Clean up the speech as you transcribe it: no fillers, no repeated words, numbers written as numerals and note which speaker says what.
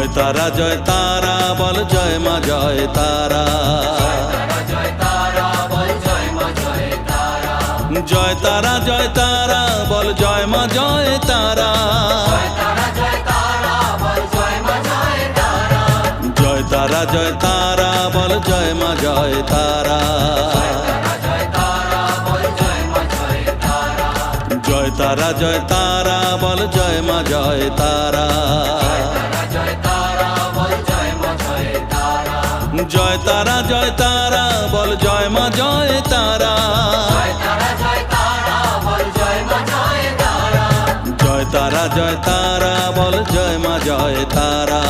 Speaker 1: জয় তারা জয় তারা বল জয় মা জয় তারা। জয় তারা জয় তারা বল জয় মা জয় তারা। জয় তারা জয় তারা বল জয় মা জয় তারা। জয় তারা জয় তারা বল জয় মা জয় তারা। জয় তারা জয় তারা বল জয় মা জয় তারা। জয় তারা জয় তারা বল জয় মা জয় তারা।